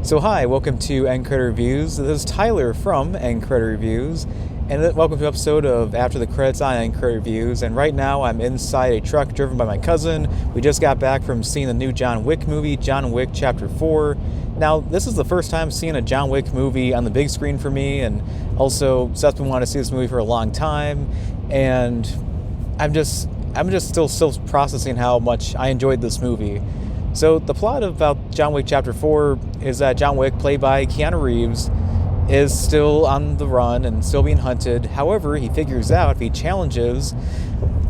So hi, welcome to End Credit Reviews. This is Tyler from End Credit Reviews, and welcome to an episode of After the Credits on End Credit Reviews. And right now I'm inside a truck driven by my cousin. We just got back from seeing the new John Wick movie, John Wick Chapter 4. Now, this is the first time seeing a John Wick movie on the big screen for me, and also Seth's been wanting to see this movie for a long time, and I'm just still processing how much I enjoyed this movie. So the plot about John Wick Chapter 4 is that John Wick, played by Keanu Reeves, is still on the run and still being hunted. However, he figures out if he challenges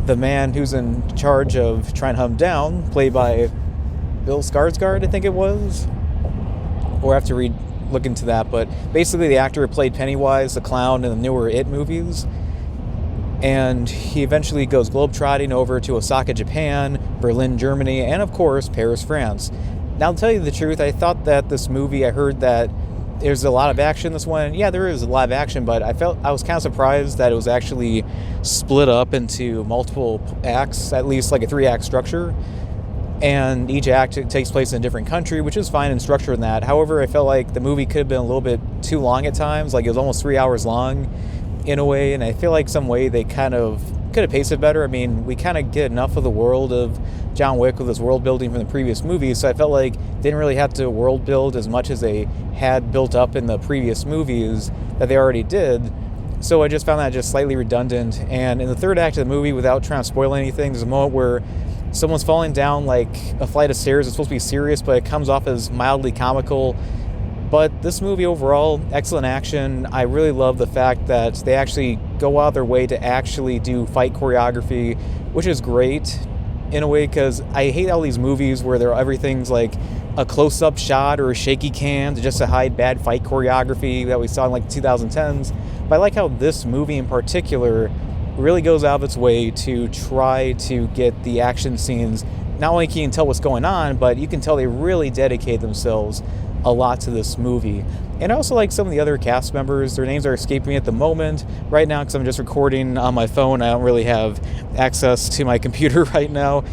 the man who's in charge of trying to hunt him down, played by Bill Skarsgård, I think it was. Or I have to look into that, but basically the actor who played Pennywise, the clown in the newer It movies. And he eventually goes globetrotting over to Osaka, Japan, Berlin, Germany, and of course, Paris, France. Now, to tell you the truth, I thought that this movie, I heard that there's a lot of action in this one. Yeah, there is a lot of action, but I was kind of surprised that it was actually split up into multiple acts, at least like a 3-act structure. And each act takes place in a different country, which is fine in structure in that. However, I felt like the movie could have been a little bit too long at times, like it was almost 3 hours long in a way, and I feel like some way they kind of could have paced it better. I mean, we kind of get enough of the world of John Wick with this world building from the previous movies, so I felt like they didn't really have to world build as much as they had built up in the previous movies that they already did. So I just found that just slightly redundant. And in the third act of the movie, without trying to spoil anything, there's a moment where someone's falling down like a flight of stairs. It's supposed to be serious, but it comes off as mildly comical. But this movie overall, excellent action. I really love the fact that they actually go out of their way to actually do fight choreography, which is great in a way, because I hate all these movies where everything's like a close-up shot or a shaky cam just to hide bad fight choreography that we saw in like the 2010s. But I like how this movie in particular really goes out of its way to try to get the action scenes. Not only can you tell what's going on, but you can tell they really dedicate themselves a lot to this movie. And I also like some of the other cast members. Their names are escaping me at the moment right now because I'm just recording on my phone. I don't really have access to my computer right now.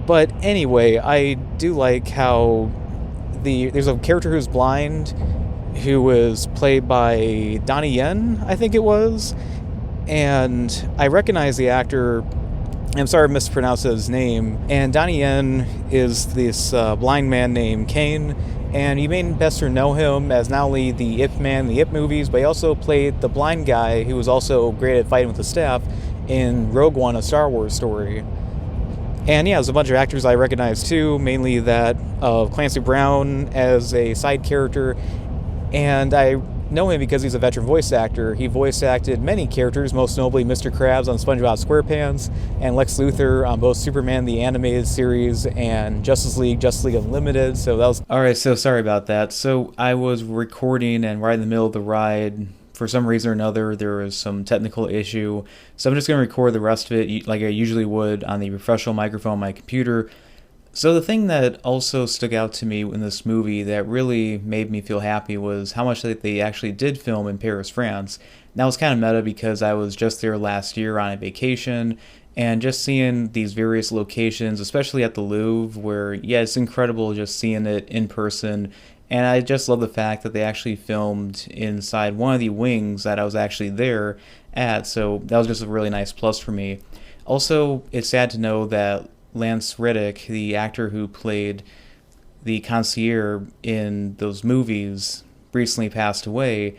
But anyway, I do like how there's a character who's blind who was played by Donnie Yen, I think it was. And I recognize the actor. I'm sorry I mispronounced his name. And Donnie Yen is this blind man named Kane. And you may best know him as not only the Ip Man in the Ip movies, but he also played the blind guy who was also great at fighting with the staff in Rogue One, a Star Wars story. And yeah, there's a bunch of actors I recognize too, mainly that of Clancy Brown as a side character. And I know him because he's a veteran voice actor. He voice acted many characters, most notably Mr. Krabs on SpongeBob SquarePants and Lex Luthor on both Superman the Animated Series and Justice League Unlimited. So that was... Alright, so sorry about that. So I was recording, and right in the middle of the ride, for some reason or another, there was some technical issue. So I'm just going to record the rest of it like I usually would on the professional microphone on my computer. So the thing that also stuck out to me in this movie that really made me feel happy was how much that they actually did film in Paris, France. And that was kind of meta because I was just there last year on a vacation, and just seeing these various locations, especially at the Louvre, where, yeah, it's incredible just seeing it in person. And I just love the fact that they actually filmed inside one of the wings that I was actually there at, so that was just a really nice plus for me. Also, it's sad to know that Lance Reddick, the actor who played the concierge in those movies, recently passed away,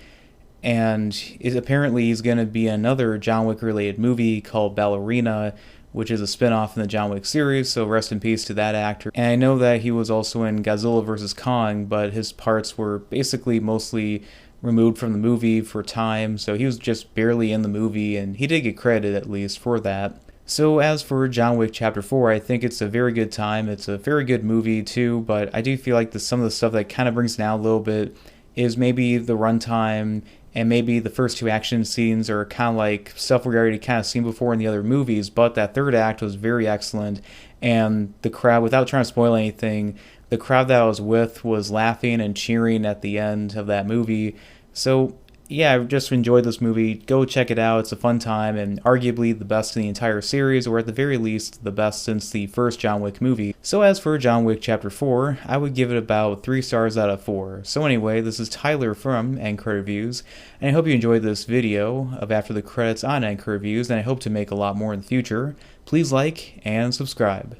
and apparently he's going to be in another John Wick related movie called Ballerina, which is a spin-off in the John Wick series, so rest in peace to that actor. And I know that he was also in Godzilla vs. Kong, but his parts were basically mostly removed from the movie for time, so he was just barely in the movie, and he did get credit at least for that. So as for John Wick Chapter 4, I think it's a very good time. It's a very good movie too, but I do feel like some of the stuff that kind of brings it down a little bit is maybe the runtime, and maybe the first 2 action scenes are kind of like stuff we already kind of seen before in the other movies, but that third act was very excellent, and the crowd, without trying to spoil anything, the crowd that I was with was laughing and cheering at the end of that movie. So yeah, I just enjoyed this movie. Go check it out. It's a fun time and arguably the best in the entire series, or at the very least, the best since the first John Wick movie. So as for John Wick Chapter 4, I would give it about 3 stars out of 4. So anyway, this is Tyler from End Credit Reviews, and I hope you enjoyed this video of After the Credits on End Credit Reviews, and I hope to make a lot more in the future. Please like and subscribe.